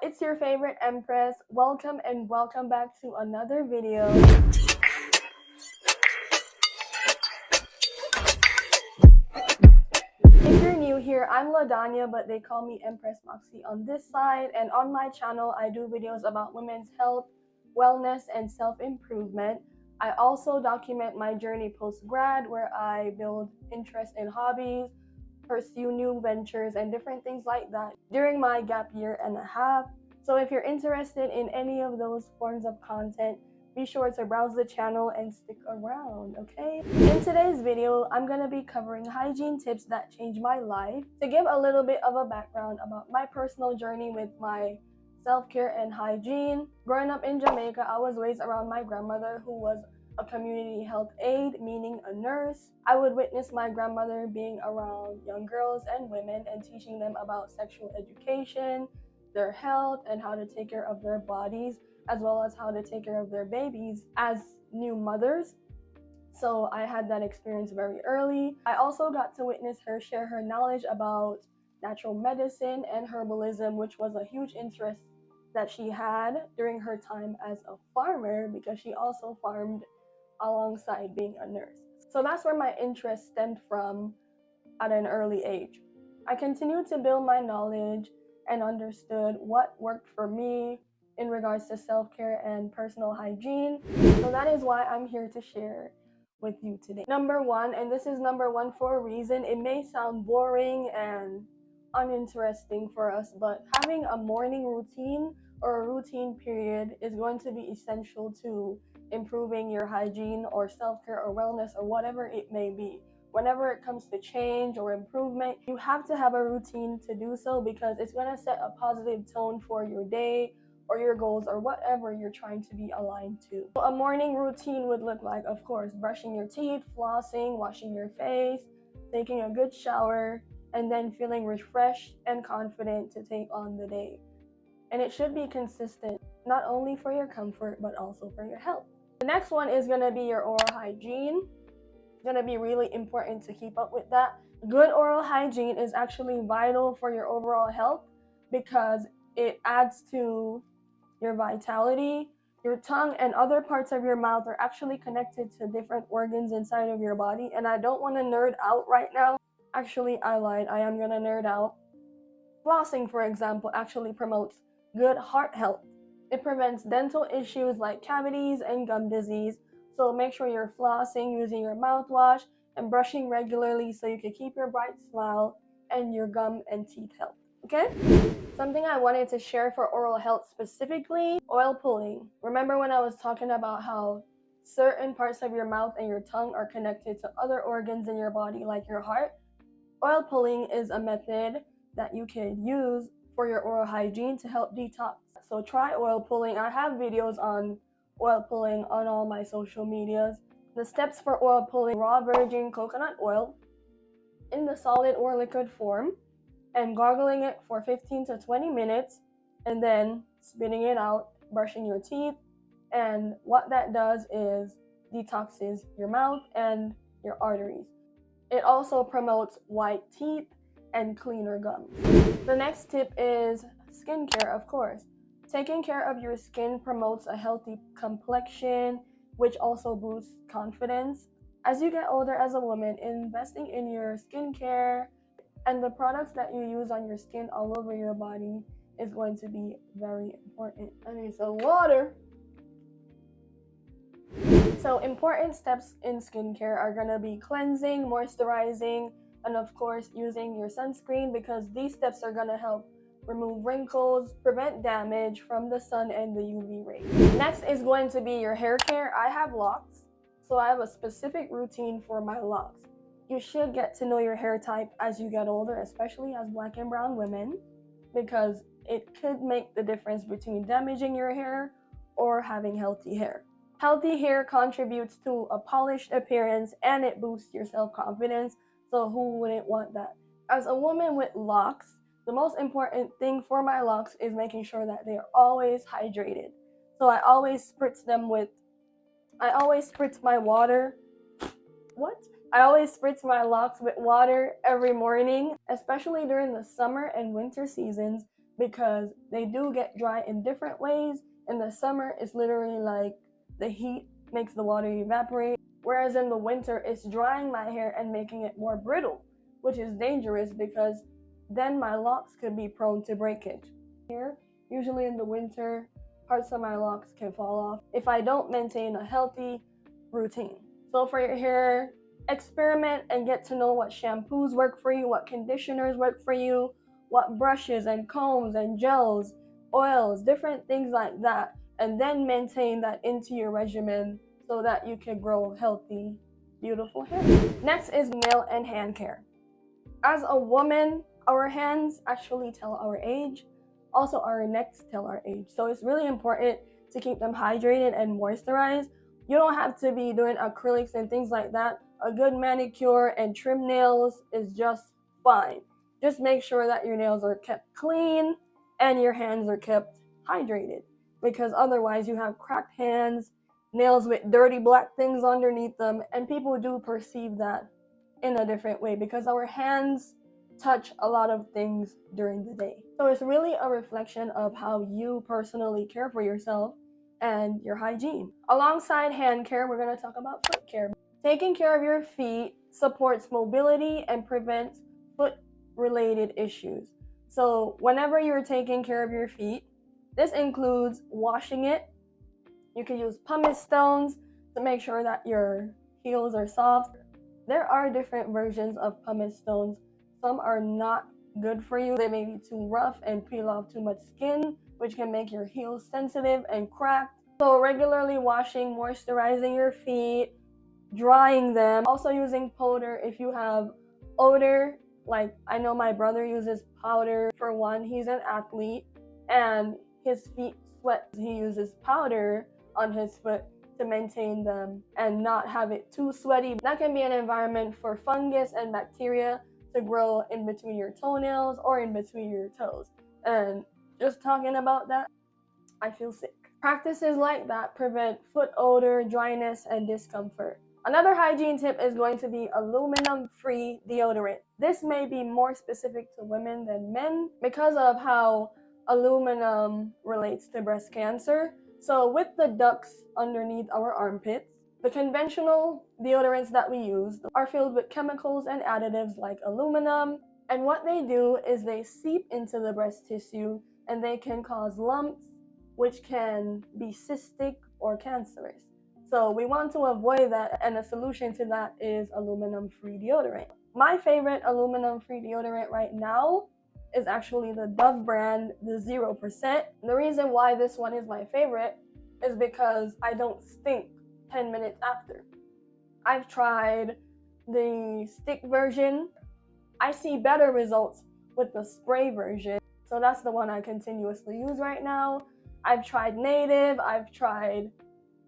It's your favorite Empress. Welcome and welcome back to another video. If you're new here, I'm LaDanya, but they call me Empress Moxie on this side, and on my channel I do videos about women's health, wellness, and self-improvement. I also document my journey post-grad, where I build interest in hobbies, pursue new ventures, and different things like that during my gap year and a half. So if you're interested in any of those forms of content, be sure to browse the channel and stick around, okay? In today's video, I'm going to be covering hygiene tips that changed my life. To give a little bit of a background about my personal journey with my self-care and hygiene. Growing up in Jamaica, I was raised around my grandmother, who was a community health aide, meaning a nurse. I would witness my grandmother being around young girls and women and teaching them about sexual education, their health, and how to take care of their bodies, as well as how to take care of their babies as new mothers. So I had that experience very early. I also got to witness her share her knowledge about natural medicine and herbalism, which was a huge interest that she had during her time as a farmer, because she also farmed alongside being a nurse. So that's where my interest stemmed from at an early age. I continued to build my knowledge and understood what worked for me in regards to self-care and personal hygiene. So that is why I'm here to share with you today. Number one, and this is number one for a reason, it may sound boring and uninteresting for us, but having a morning routine or a routine period is going to be essential to improving your hygiene or self-care or wellness or whatever it may be. Whenever it comes to change or improvement, you have to have a routine to do so, because it's going to set a positive tone for your day or your goals or whatever you're trying to be aligned to. So a morning routine would look like, of course, brushing your teeth, flossing, washing your face, taking a good shower, and then feeling refreshed and confident to take on the day. And it should be consistent, not only for your comfort, but also for your health. The next one is going to be your oral hygiene. It's going to be really important to keep up with that. Good oral hygiene is actually vital for your overall health, because it adds to your vitality. Your tongue and other parts of your mouth are actually connected to different organs inside of your body. And I don't want to nerd out right now. Actually, I lied. I am going to nerd out. Flossing, for example, actually promotes good heart health. It prevents dental issues like cavities and gum disease. So make sure you're flossing using your mouthwash and brushing regularly so you can keep your bright smile and your gum and teeth health. Okay? Something I wanted to share for oral health specifically, oil pulling. Remember when I was talking about how certain parts of your mouth and your tongue are connected to other organs in your body, like your heart? Oil pulling is a method that you can use for your oral hygiene to help detox. So try oil pulling. I have videos on oil pulling on all my social medias. The steps for oil pulling: raw virgin coconut oil in the solid or liquid form, and gargling it for 15 to 20 minutes, and then spitting it out, brushing your teeth. And what that does is detoxes your mouth and your arteries. It also promotes white teeth and cleaner gums. The next tip is skincare, of course. Taking care of your skin promotes a healthy complexion, which also boosts confidence. As you get older as a woman, investing in your skincare and the products that you use on your skin all over your body is going to be very important. I need some water. So important steps in skincare are going to be cleansing, moisturizing, and of course using your sunscreen, because these steps are going to help remove wrinkles, prevent damage from the sun and the UV rays. Next is going to be your hair care. I have locks, so I have a specific routine for my locks. You should get to know your hair type as you get older, especially as Black and brown women, because it could make the difference between damaging your hair or having healthy hair. Healthy hair contributes to a polished appearance and it boosts your self-confidence, so who wouldn't want that? As a woman with locks, the most important thing for my locks is making sure that they are always hydrated. So I always spritz my water. I always spritz my locks with water every morning, especially during the summer and winter seasons, because they do get dry in different ways. In the summer, it's literally like the heat makes the water evaporate, whereas in the winter, it's drying my hair and making it more brittle, which is dangerous because then my locks could be prone to breakage. Here, usually in the winter, parts of my locks can fall off if I don't maintain a healthy routine. So for your hair, experiment and get to know what shampoos work for you, what conditioners work for you, what brushes and combs and gels, oils, different things like that, and then maintain that into your regimen so that you can grow healthy, beautiful hair. Next is nail and hand care. As a woman, our hands actually tell our age. Also, our necks tell our age. So it's really important to keep them hydrated and moisturized. You don't have to be doing acrylics and things like that. A good manicure and trim nails is just fine. Just make sure that your nails are kept clean and your hands are kept hydrated, because otherwise you have cracked hands, nails with dirty black things underneath them, and people do perceive that in a different way because our hands touch a lot of things during the day. So it's really a reflection of how you personally care for yourself and your hygiene. Alongside hand care, we're going to talk about foot care. Taking care of your feet supports mobility and prevents foot related issues. So whenever you're taking care of your feet, this includes washing it. You can use pumice stones to make sure that your heels are soft. There are different versions of pumice stones. Some are not good for you. They may be too rough and peel off too much skin, which can make your heels sensitive and cracked. So regularly washing, moisturizing your feet, drying them. Also using powder if you have odor. Like I know my brother uses powder. For one, he's an athlete and his feet sweat. He uses powder on his foot to maintain them and not have it too sweaty. That can be an environment for fungus and bacteria to grow in between your toenails or in between your toes. And just talking about that, I feel sick. Practices like that prevent foot odor, dryness, and discomfort. Another hygiene tip is going to be aluminum-free deodorant. This may be more specific to women than men because of how aluminum relates to breast cancer. So with the ducts underneath our armpits, the conventional deodorants that we use are filled with chemicals and additives like aluminum. And what they do is they seep into the breast tissue and they can cause lumps, which can be cystic or cancerous. So we want to avoid that, and a solution to that is aluminum-free deodorant. My favorite aluminum-free deodorant right now is actually the Dove brand, the 0%. The reason why this one is my favorite is because I don't stink 10 minutes after. I've tried the stick version. I see better results with the spray version. So that's the one I continuously use right now. I've tried Native, I've tried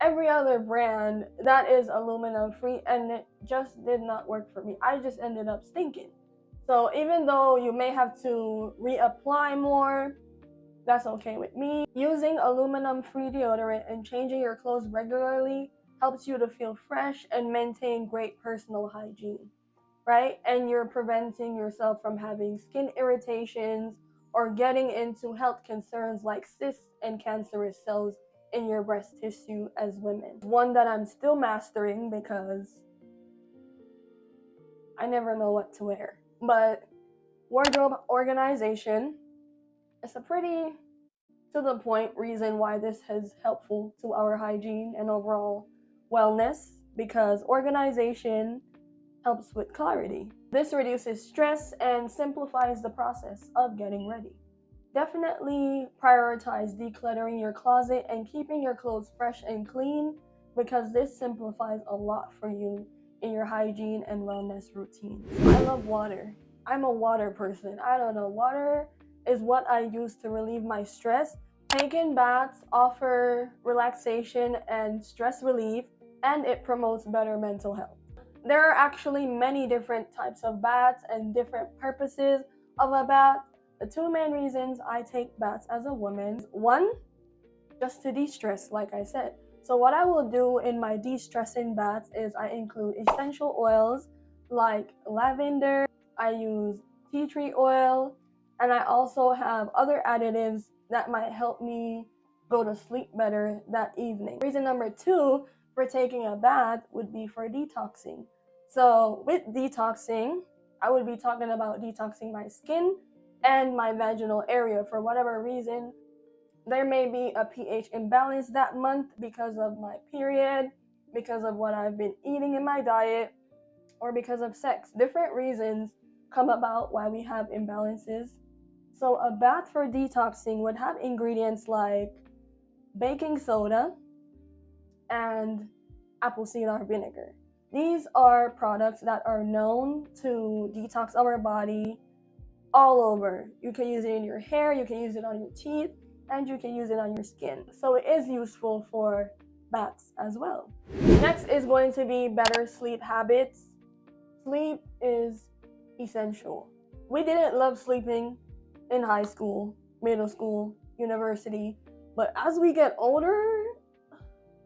every other brand that is aluminum free, and it just did not work for me. I just ended up stinking. So even though you may have to reapply more, that's okay with me. Using aluminum free deodorant and changing your clothes regularly helps you to feel fresh and maintain great personal hygiene, right? And you're preventing yourself from having skin irritations or getting into health concerns like cysts and cancerous cells in your breast tissue as women. One that I'm still mastering because I never know what to wear. But wardrobe organization is a pretty to the point reason why this is helpful to our hygiene and overall wellness, because organization helps with clarity. This reduces stress and simplifies the process of getting ready. Definitely prioritize decluttering your closet and keeping your clothes fresh and clean, because this simplifies a lot for you in your hygiene and wellness routine. I love water. I'm a water person. I don't know, water is what I use to relieve my stress. Taking baths offer relaxation and stress relief, and it promotes better mental health. There are actually many different types of baths and different purposes of a bath. The two main reasons I take baths as a woman: one, just to de-stress, like I said. So what I will do in my de-stressing baths is I include essential oils like lavender, I use tea tree oil, And I also have other additives that might help me go to sleep better that evening. Reason number 2 for taking a bath would be for detoxing. So with detoxing, I would be talking about detoxing my skin and my vaginal area. For whatever reason, there may be a pH imbalance that month because of my period, because of what I've been eating in my diet, or because of sex. Different reasons come about why we have imbalances. So a bath for detoxing would have ingredients like baking soda and apple cider vinegar. These are products that are known to detox our body all over. You can use it in your hair, you can use it on your teeth, and you can use it on your skin. So it is useful for baths as well. Next is going to be better sleep habits. Sleep is essential. We didn't love sleeping in high school, middle school, university, but as we get older,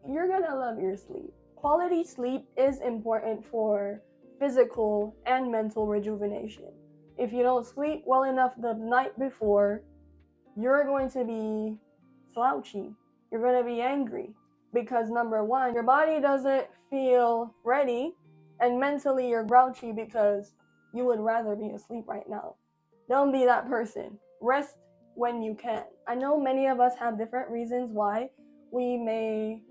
you're gonna love your sleep. Quality sleep is important for physical and mental rejuvenation. If you don't sleep well enough the night before, you're going to be slouchy. You're going to be angry because number 1, your body doesn't feel ready, and mentally you're grouchy because you would rather be asleep right now. Don't be that person. Rest when you can. I know many of us have different reasons why we may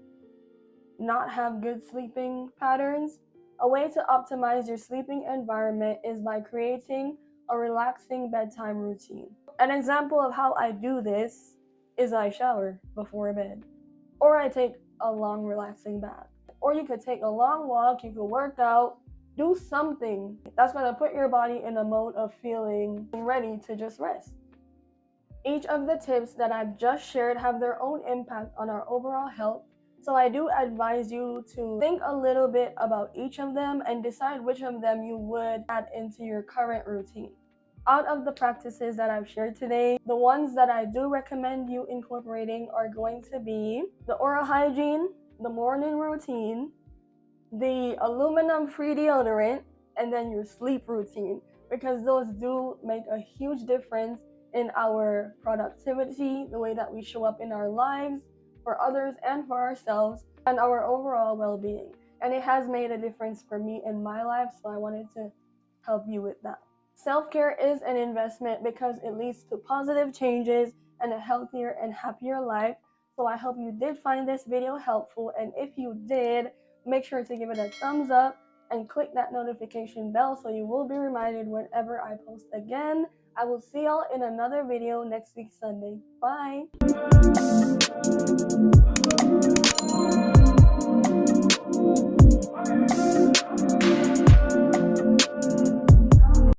not have good sleeping patterns. A way to optimize your sleeping environment is by creating a relaxing bedtime routine. An example of how I do this is I shower before bed, or I take a long relaxing bath, or you could take a long walk, you could work out, do something that's going to put your body in a mode of feeling ready to just rest. Each of the tips that I've just shared have their own impact on our overall health, so I do advise you to think a little bit about each of them and decide which of them you would add into your current routine. Out of the practices that I've shared today, the ones that I do recommend you incorporating are going to be the oral hygiene, the morning routine, the aluminum-free deodorant, and then your sleep routine, because those do make a huge difference in our productivity, the way that we show up in our lives, for others and for ourselves, and our overall well-being. And it has made a difference for me in my life, so I wanted to help you with that. Self-care is an investment because it leads to positive changes and a healthier and happier life. So I hope you did find this video helpful, and if you did, make sure to give it a thumbs up and click that notification bell so you will be reminded whenever I post again. I will see y'all in another video next week Sunday. Bye!